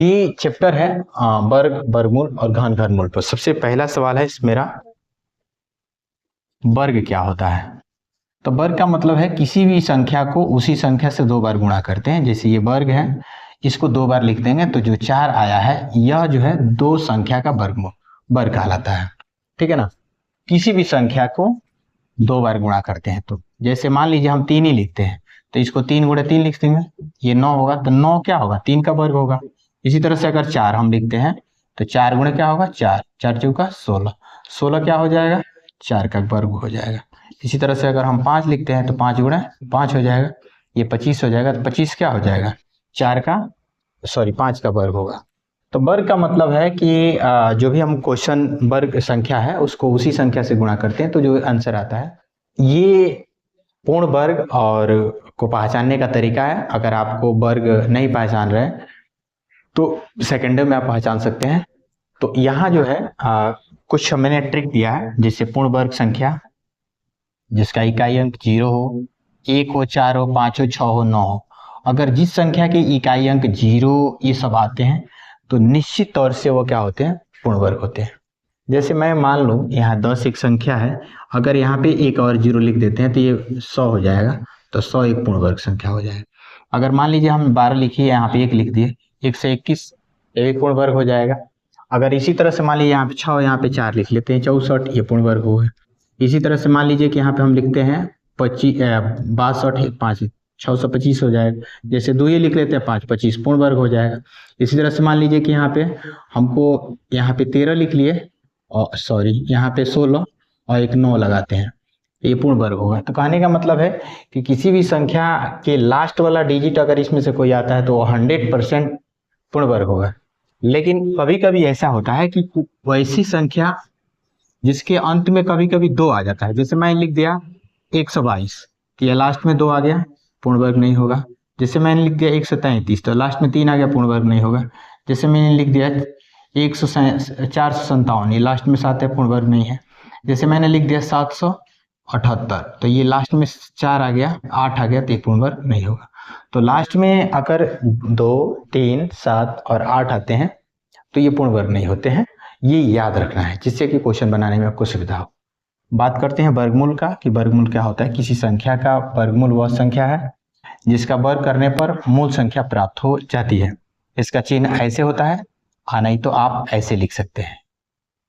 ये चैप्टर है वर्ग, वर्गमूल और घन, घनमूल। पर सबसे पहला सवाल है मेरा, वर्ग क्या होता है। तो वर्ग का मतलब है किसी भी संख्या को उसी संख्या से दो बार गुणा करते हैं। जैसे ये वर्ग है, इसको दो बार लिख देंगे तो जो 4 आया है यह जो है दो संख्या का वर्गमूल, वर्ग कहलाता है। ठीक है ना। किसी भी संख्या को दो बार गुणा करते हैं तो जैसे मान लीजिए हम 3 ही लिखते हैं तो इसको 3 गुणे 3 लिख देंगे, ये 9 होगा। तो 9 क्या होगा, 3 का वर्ग होगा। इसी तरह से अगर 4 हम लिखते हैं तो 4 गुणे क्या होगा, 4, 4 चौका 16, 16 क्या हो जाएगा, 4 का वर्ग हो जाएगा। इसी तरह से अगर हम 5 लिखते हैं तो 5 गुणे 5 हो जाएगा, ये 25 हो जाएगा। तो 25 क्या हो जाएगा, 5 का वर्ग होगा। तो वर्ग का मतलब है कि जो भी हम क्वेश्चन वर्ग संख्या है उसको उसी संख्या से गुणा करते हैं तो जो आंसर आता है। ये पूर्ण वर्ग और को पहचानने का तरीका है। अगर आपको वर्ग नहीं पहचान रहे तो सेकेंडरी में आप पहचान सकते हैं। तो यहाँ जो है कुछ मैंने ट्रिक दिया है, जैसे पूर्ण वर्ग संख्या जिसका इकाई अंक 0 हो, 1 हो, 4 हो, 5 हो, 6 हो, 9 हो। अगर जिस संख्या के इकाई अंक 0 ये सब आते हैं तो निश्चित तौर से वो क्या होते हैं, पूर्ण वर्ग होते हैं। जैसे मैं मान लूँ यहाँ 10 एक संख्या है, अगर यहाँ पे एक और 0 लिख देते हैं तो ये 100 हो जाएगा। तो 100 एक पूर्ण वर्ग संख्या हो जाएगा। अगर मान लीजिए हम 12 लिखिए, यहाँ पे 1 लिख दिए, 1 से 21 एक पूर्ण वर्ग हो जाएगा। अगर इसी तरह से मान लीजिए यहाँ पे 6, यहाँ पे 4 लिख लेते हैं, 64 ये पूर्ण वर्ग हो गए। इसी तरह से मान लीजिए कि यहाँ पे हम लिखते हैं 62, 5, 625 हो जाएगा। जैसे 2 ये लिख लेते हैं 5, 25 पूर्ण वर्ग हो जाएगा। इसी तरह से मान लीजिए कि यहाँ पे हमको यहाँ पे 13 लिख लिए और यहाँ पे 16 और एक 9 लगाते हैं, ये पूर्ण वर्ग होगा। तो कहने का मतलब है कि किसी भी संख्या के लास्ट वाला डिजिट अगर इसमें से कोई आता है तो 100% पूर्ण वर्ग होगा। लेकिन कभी कभी ऐसा होता है कि वैसी संख्या जिसके अंत में कभी कभी 2 आ जाता है। जैसे मैं लिख दिया 122 तो यह लास्ट में 2 आ गया, पूर्ण वर्ग नहीं होगा। जैसे मैंने लिख दिया 133 तो लास्ट में 3 आ गया, पूर्ण वर्ग नहीं होगा। जैसे मैंने लिख दिया 457 ये लास्ट में 7 है, पूर्ण वर्ग नहीं है। जैसे मैंने लिख दिया 778 तो ये लास्ट में 4 आ गया, 8 आ गया, तो ये पूर्ण वर्ग नहीं होगा। तो लास्ट में अगर 2, 3, 7 और 8 आते हैं तो ये पूर्ण वर्ग नहीं होते हैं। ये याद रखना है जिससे कि क्वेश्चन बनाने में आपको सुविधा हो। बात करते हैं वर्गमूल का, कि वर्गमूल क्या होता है। किसी संख्या का वर्गमूल वह संख्या है जिसका वर्ग करने पर मूल संख्या प्राप्त हो जाती है। इसका चिन्ह ऐसे होता है, नहीं तो आप ऐसे लिख सकते हैं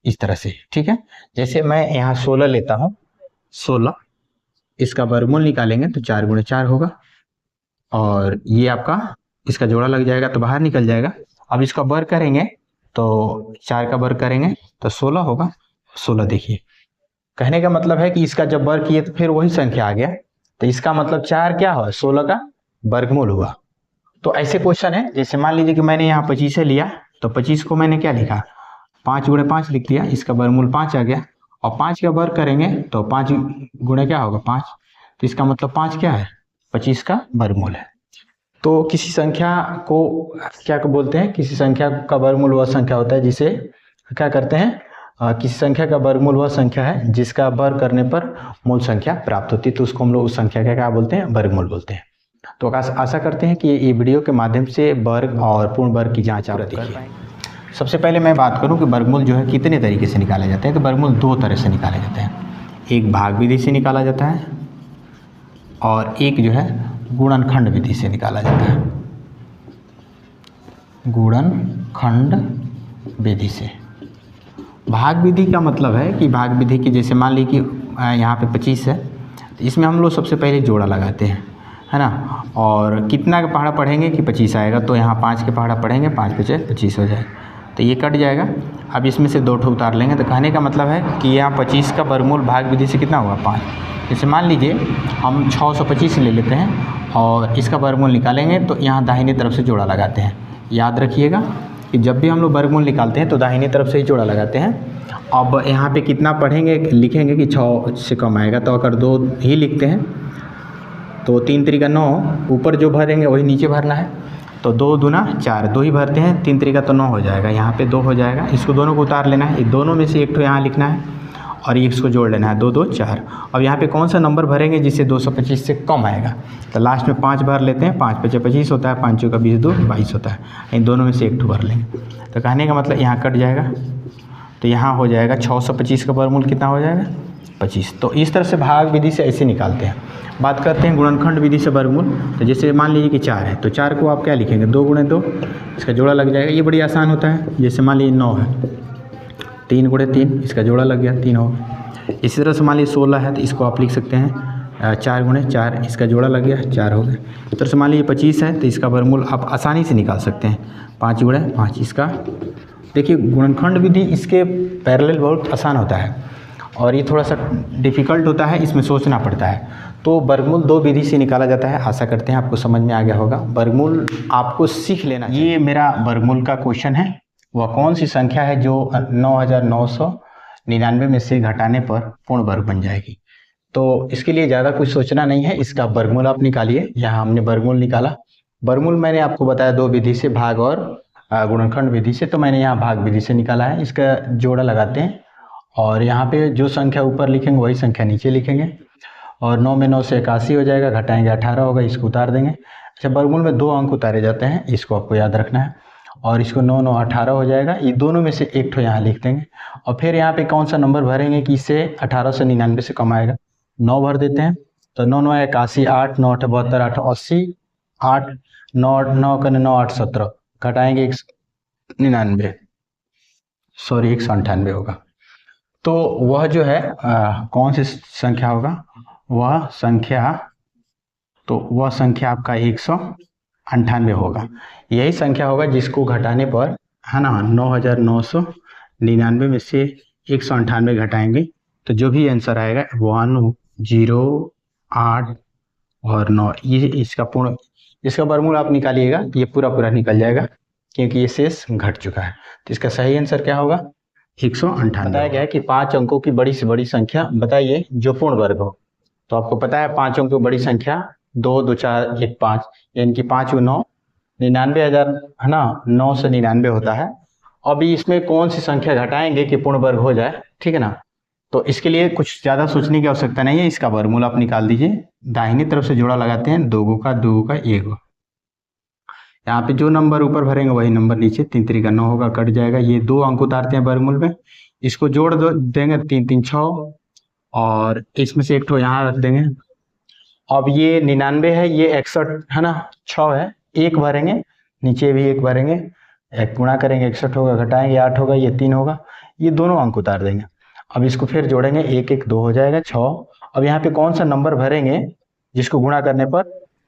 इस तरह से। ठीक है, जैसे मैं यहाँ 16 लेता हूँ, 16 इसका वर्गमूल निकालेंगे तो 4 गुणे 4 होगा और ये आपका इसका जोड़ा लग जाएगा तो बाहर निकल जाएगा। अब इसका वर्ग करेंगे तो 4 का वर्ग करेंगे तो 16 होगा। 16 देखिए, कहने का मतलब है कि इसका जब वर्ग किए तो फिर वही संख्या आ गया, तो इसका मतलब 4 क्या हुआ, 16 का वर्गमूल हुआ। तो ऐसे क्वेश्चन है, जैसे मान लीजिए कि मैंने यहाँ 25 लिया तो 25 को मैंने क्या लिखा, 5 गुणे 5 लिख दिया, इसका वर्गमूल 5 आ गया। और 5 का वर्ग करेंगे तो 5 गुणे क्या होगा, 5, तो इसका मतलब 5 क्या है, 25 का वर्गमूल है। तो किसी संख्या को क्या बोलते हैं, किसी संख्या का वर्गमूल वह संख्या होता है जिसे क्या करते हैं, किसी संख्या का वर्गमूल वह संख्या है जिसका वर्ग करने पर मूल संख्या प्राप्त होती है, तो उसको हम लोग उस संख्या का क्या बोलते हैं, वर्गमूल बोलते हैं। तो आशा करते हैं कि ये वीडियो के माध्यम से वर्ग और पूर्ण वर्ग की जांच आप कर पाएंगे। सबसे पहले मैं बात करूं कि वर्गमूल जो है कितने तरीके से निकाले जाते हैं। तो वर्गमूल 2 तरह से निकाले जाते हैं, एक भाग विधि से निकाला जाता है और एक जो है गुणनखंड विधि से निकाला जाता है। गुणनखंड विधि से, भाग विधि का मतलब है कि भाग विधि की, जैसे मान ली कि यहाँ पे 25 है तो इसमें हम लोग सबसे पहले जोड़ा लगाते हैं, है ना। और कितना का पहाड़ा पढ़ेंगे कि 25 आएगा, तो यहाँ 5 के पहाड़ा पढ़ेंगे, 5 × 5 = 25 हो जाएगा, तो ये कट जाएगा। अब इसमें से 2 ठो उतार लेंगे, तो कहने का मतलब है कि यहाँ 25 का वर्गमूल भाग विधि से कितना हुआ, 5। जैसे मान लीजिए हम 625 ले लेते हैं और इसका वर्गमूल निकालेंगे तो यहाँ दाहिनी तरफ से जोड़ा लगाते हैं। याद रखिएगा कि जब भी हम लोग वर्गमूल निकालते हैं तो दाहिनी तरफ से ही जोड़ा लगाते हैं। अब यहाँ पे कितना पढ़ेंगे, लिखेंगे कि 6 से कम आएगा, तो अगर 2 ही लिखते हैं तो 3 × 3 = 9, ऊपर जो भरेंगे वही नीचे भरना है। तो 2 दूना 4, 2 ही भरते हैं, 3 × 3 = 9 हो जाएगा, यहाँ पे 2 हो जाएगा। इसको दोनों को उतार लेना है, दोनों में से एक ठो यहाँ लिखना है और ये इसको जोड़ लेना है, 2 2 4। अब यहाँ पे कौन सा नंबर भरेंगे जिससे 225 से कम आएगा, तो लास्ट में 5 भर लेते हैं। 5 5 25 होता है, 5 का 20 2 22 होता है। इन दोनों में से एक ठो भर लेंगे। तो कहने का मतलब यहाँ कट जाएगा, तो यहाँ हो जाएगा 625 का वर्गमूल कितना हो जाएगा 25। तो इस तरह से भाग विधि से ऐसे निकालते हैं। बात करते हैं गुणनखंड विधि से वर्गमूल। तो जैसे मान लीजिए कि 4 है, तो 4 को आप क्या लिखेंगे, 2 गुणे 2, इसका जोड़ा लग जाएगा। ये बड़ी आसान होता है। जैसे मान लीजिए 9 है, 3 गुणे 3, इसका जोड़ा लग गया, 3 हो गया। इसी तरह से मान लीजिए 16 है, तो इसको आप लिख सकते हैं 4 गुणे 4, इसका जोड़ा लग गया, 4 हो गया। इस तरह से मान लीजिए 25 है, तो इसका वर्गमूल आप आसानी से निकाल सकते हैं, 5 गुणे 5। इसका देखिए गुणनखंड विधि इसके पैरेलल बहुत आसान होता है, और ये थोड़ा सा डिफ़िकल्ट होता है, इसमें सोचना पड़ता है। तो वर्गमूल 2 विधि से निकाला जाता है। आशा करते हैं आपको समझ में आ गया होगा। वर्गमूल आपको सीख लेना। ये मेरा वर्गमूल का क्वेश्चन है। वह कौन सी संख्या है जो 9999 में से घटाने पर पूर्ण वर्ग बन जाएगी। तो इसके लिए ज़्यादा कुछ सोचना नहीं है, इसका वर्गमूल आप निकालिए। यहाँ हमने वर्गमूल निकाला। वर्गमूल मैंने आपको बताया 2 विधि से, भाग और गुणनखंड विधि से। तो मैंने यहाँ भाग विधि से निकाला है। इसका जोड़ा लगाते हैं, और यहाँ पे जो संख्या ऊपर लिखेंगे वही संख्या नीचे लिखेंगे। और 9 में 9 से 81 हो जाएगा, घटाएंगे 18 होगा, इसको उतार देंगे। अच्छा, वर्गमूल में 2 अंक उतारे जाते हैं, इसको आपको याद रखना है। और इसको 9 9 18 हो जाएगा। ये दोनों में से एक ठो यहाँ लिख देंगे। और फिर यहाँ पे कौन सा नंबर भरेंगे कि इससे 1899 से कम आएगा, 9 भर देते हैं। तो 9 9 81, 8 9 72, 8 80, 8 9 9 का 9 8 17, घटाएंगे 199, सॉरी 198 होगा। तो वह जो है कौन सी संख्या होगा, वह संख्या आपका 198 होगा। यही संख्या होगा जिसको घटाने पर, है ना, 9999 में से 198 घटाएंगे तो जो भी आंसर आएगा 1 0 8 और 9, ये इसका वर्गमूल आप निकालिएगा, ये पूरा निकल जाएगा, क्योंकि ये शेष घट चुका है। तो इसका सही आंसर क्या होगा, 198। बताया गया है कि 5 अंकों की बड़ी से बड़ी संख्या बताइए जो पूर्ण वर्ग हो। तो आपको पता है 5 अंकों की बड़ी संख्या 2 2 4 1 5, यानी कि 5 9 99,000, है ना, 9 से 99 होता है। अभी इसमें कौन सी संख्या घटाएंगे कि पूर्ण वर्ग हो जाए, ठीक है ना। तो इसके लिए कुछ ज़्यादा सोचने की आवश्यकता नहीं है। इसका वर्गमूल आप निकाल दीजिए। दाहिनी तरफ से जोड़ा लगाते हैं, 2 का 2 का 1। यहाँ पे जो नंबर ऊपर भरेंगे वही नंबर नीचे, 3 3 का 9 होगा, कट जाएगा। ये 2 अंक उतारते हैं वर्गमूल में, इसको जोड़ देंगे, 3 3 6, और इसमें से एक ठो यहाँ रख देंगे। अब ये 99 है, ये 61 है ना, 6 है, 1 भरेंगे, नीचे भी 1 भरेंगे, 1 गुणा करेंगे 61 होगा, घटाएंगे 8 होगा, ये 3 होगा। ये दोनों अंक उतार देंगे। अब इसको फिर जोड़ेंगे, 1 1 2 हो जाएगा, 6। अब यहाँ पे कौन सा नंबर भरेंगे जिसको गुणा करने पर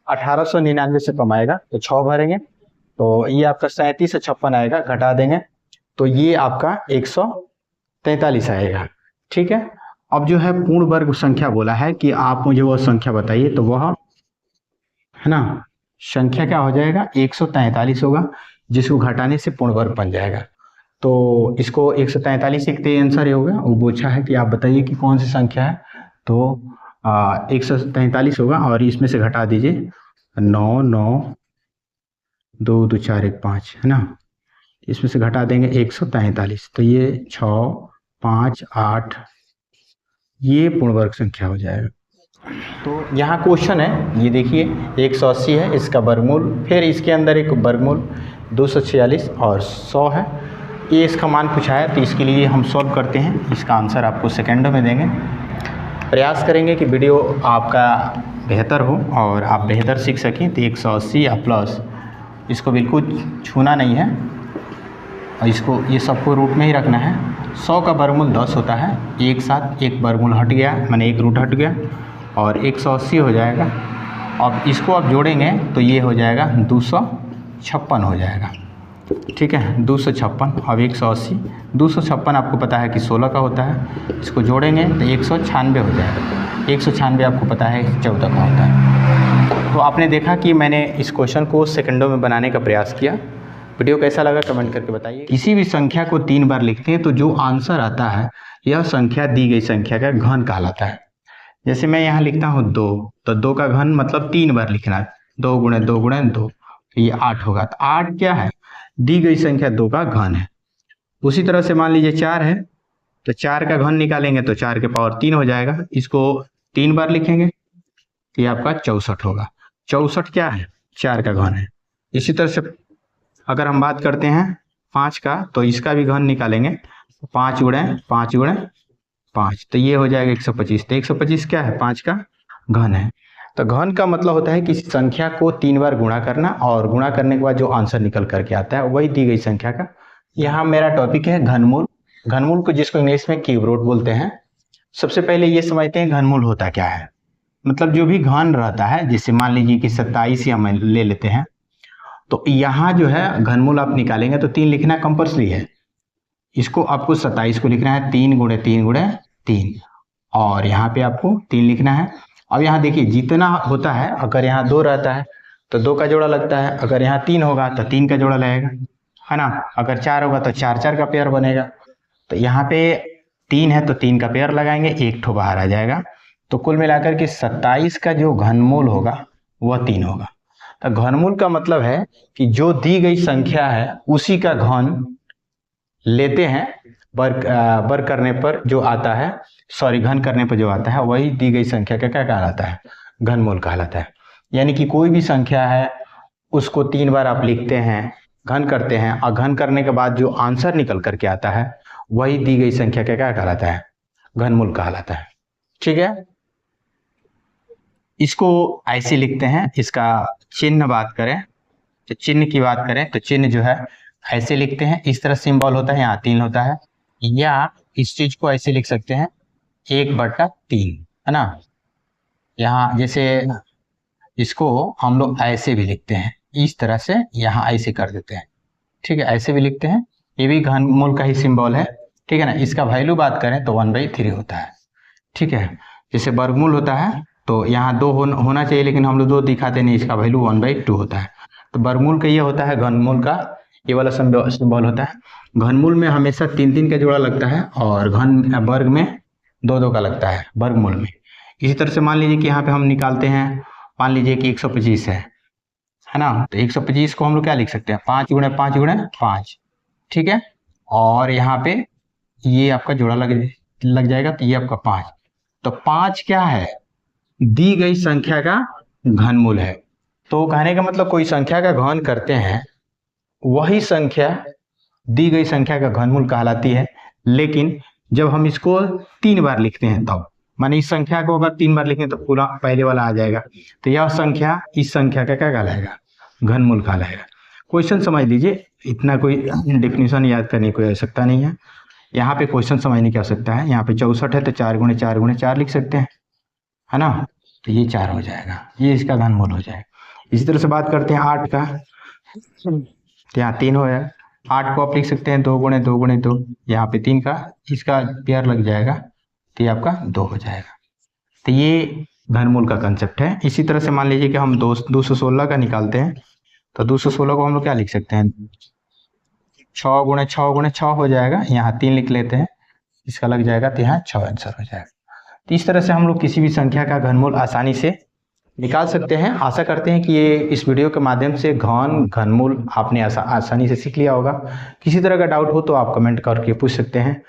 1899 से कम आएगा, तो 6 भरेंगे। तो ये आपका 37 से 56 आएगा, घटा देंगे तो ये आपका 143 आएगा, ठीक है। अब जो है पूर्ण वर्ग संख्या बोला है कि आप मुझे वो संख्या बताइए, तो वह, है ना, संख्या क्या हो जाएगा, 143 होगा, जिसको घटाने से पूर्ण वर्ग बन जाएगा। तो इसको 143 एक आंसर ही होगा। वो पूछा है कि आप बताइए कि कौन सी संख्या है, तो 143 होगा, और इसमें से घटा दीजिए 9 9 2 2 4 1 5, है ना, इसमें से घटा देंगे 143, तो ये 6 5 8, ये पूर्ण वर्ग संख्या हो जाएगा। तो यहाँ क्वेश्चन है, ये देखिए 180 है, इसका वर्गमूल, फिर इसके अंदर एक वर्गमूल 246 और 100 है। ये इसका मान पूछा है, तो इसके लिए हम सॉल्व करते हैं। इसका आंसर आपको सेकेंडों में देंगे। प्रयास करेंगे कि वीडियो आपका बेहतर हो और आप बेहतर सीख सकें। तो 180 या प्लस, इसको बिल्कुल छूना नहीं है, और इसको ये सबको रूट में ही रखना है। 100 का वर्गमूल 10 होता है, एक साथ एक वर्गमूल हट गया, माने एक रूट हट गया, और 180 हो जाएगा। अब इसको आप जोड़ेंगे तो ये हो जाएगा 256 हो जाएगा, ठीक है, 256। अब 180 256 आपको पता है कि 16 का होता है, इसको जोड़ेंगे तो 196 हो जाएगा। 196 आपको पता है 14 का होता है। तो आपने देखा कि मैंने इस क्वेश्चन को सेकंडों में बनाने का प्रयास किया। वीडियो कैसा लगा कमेंट करके बताइए। किसी भी संख्या को 3 बार लिखते हैं तो जो आंसर आता है यह संख्या दी गई संख्या का घन कहलाता है। जैसे मैं यहाँ लिखता हूँ 2, तो 2 का घन मतलब 3 बार लिखना है, 2 गुणे 2 गुणे 2, तो ये 8 होगा। तो 8 क्या है, दी गई संख्या 2 का घन है। उसी तरह से मान लीजिए 4 है, तो 4 का घन निकालेंगे तो 4 के पावर 3 हो जाएगा। इसको 3 बार लिखेंगे तो ये आपका 64 होगा। 64 क्या है? 4 का घन है। इसी तरह से अगर हम बात करते हैं 5 का, तो इसका भी घन निकालेंगे। 5 गुणे 5 गुणे 5, तो ये हो जाएगा 125। तो 125 क्या है? 5 का घन है। तो घन का मतलब होता है किसी संख्या को 3 बार गुणा करना, और गुणा करने के बाद जो आंसर निकल करके आता है वही दी गई संख्या का। यहाँ मेरा टॉपिक है घनमूल। घनमूल को जिसको इंग्लिश में क्यूब रूट बोलते हैं। सबसे पहले ये समझते हैं घनमूल होता क्या है। मतलब जो भी घन रहता है, जैसे मान लीजिए कि 27 या हम ले लेते हैं, तो यहाँ जो है घनमूल आप निकालेंगे तो 3 लिखना कंपल्सरी है। इसको आपको 27 को लिखना है 3 गुणे 3 गुणे 3, और यहाँ पे आपको 3 लिखना है। अब यहाँ देखिए जितना होता है, अगर यहाँ 2 रहता है तो 2 का जोड़ा लगता है, अगर यहाँ 3 होगा तो 3 का जोड़ा लगेगा, है ना। अगर 4 होगा तो 4 4 का पेयर बनेगा। तो यहाँ पे 3 है तो 3 का पेयर लगाएंगे, एक ठो बाहर आ जाएगा। तो कुल मिलाकर के 27 का जो घनमूल होगा वह 3 होगा। तो घनमूल का मतलब है कि जो दी गई संख्या है उसी का घन लेते हैं, वर्ग करने पर जो आता है, घन करने पर जो आता है वही दी गई संख्या का क्या कहलाता है? घनमूल कहलाता है। यानी कि कोई भी संख्या है उसको 3 बार आप लिखते हैं, घन करते हैं, और घन करने के बाद जो आंसर निकल करके आता है वही दी गई संख्या का क्या कहलाता है? घनमूल कहलाता है। ठीक है, इसको ऐसे लिखते हैं। इसका चिन्ह बात करें तो चिन्ह की बात करें तो चिन्ह जो है ऐसे लिखते हैं। इस तरह सिंबल होता है, यहाँ 3 होता है, या इस चीज को ऐसे लिख सकते हैं 1/3, है ना। यहाँ जैसे इसको हम लोग ऐसे भी लिखते हैं, इस तरह से यहाँ ऐसे कर देते हैं। ठीक है, ऐसे भी लिखते हैं, ये भी घनमूल का ही सिंबल है। ठीक है ना। इसका वैल्यू बात करें तो 1/3 होता है। ठीक है, जैसे वर्गमूल होता है तो यहाँ 2 होना चाहिए, लेकिन हम लोग 2 दिखाते नहीं, इसका वैल्यू 1/2 होता है। तो वर्गमूल का ये होता है, घनमूल का ये वाला सिंबल होता है। घनमूल में हमेशा 3 3 का जोड़ा लगता है, और वर्ग में 2 2 का लगता है वर्गमूल में। इसी तरह से मान लीजिए कि यहाँ पे हम निकालते हैं, मान लीजिए कि 125 है ना। तो 125 को हम लोग क्या लिख सकते हैं? 5 गुणे 5 गुणे 5। ठीक है, और यहाँ पे ये आपका जोड़ा लग जाएगा, तो ये आपका 5। तो 5 क्या है? दी गई संख्या का घनमूल है। तो कहने का मतलब कोई संख्या का घन करते हैं, वही संख्या दी गई संख्या का घनमूल कहलाती है। लेकिन जब हम इसको 3 बार लिखते हैं तब, माने इस संख्या को अगर 3 बार लिखें तो पूरा पहले वाला आ जाएगा, तो यह संख्या इस संख्या का क्या कहलाएगा? घनमूल कहलाएगा। क्वेश्चन समझ लीजिए, इतना कोई डेफिनेशन याद करने की कोई आवश्यकता नहीं है। यहाँ पे क्वेश्चन समझने की आवश्यकता है। यहाँ पे 64 है तो 4 गुणे 4 गुणे 4 लिख सकते हैं, है ना। तो ये 4 हो जाएगा, ये इसका घनमूल हो जाएगा। इसी तरह से बात करते हैं 8 का, तो यहाँ 3 हो जाएगा। 8 को आप लिख सकते हैं 2 गुणे 2 गुणे 2, यहाँ पे 3 का इसका पेयर लग जाएगा, तो ये आपका 2 हो जाएगा। तो ये घनमूल का कंसेप्ट है। इसी तरह से मान लीजिए कि हम 216 का निकालते हैं, तो 216 को हम लोग क्या लिख सकते हैं? 6 गुणे 6 गुणे 6 हो जाएगा, यहाँ 3 लिख लेते हैं, इसका लग जाएगा, तो यहाँ 6 आंसर हो जाएगा। तो इस तरह से हम लोग किसी भी संख्या का घनमूल आसानी से निकाल सकते हैं। आशा करते हैं कि ये इस वीडियो के माध्यम से घनमूल आपने आसानी से सीख लिया होगा। किसी तरह का डाउट हो तो आप कमेंट करके पूछ सकते हैं।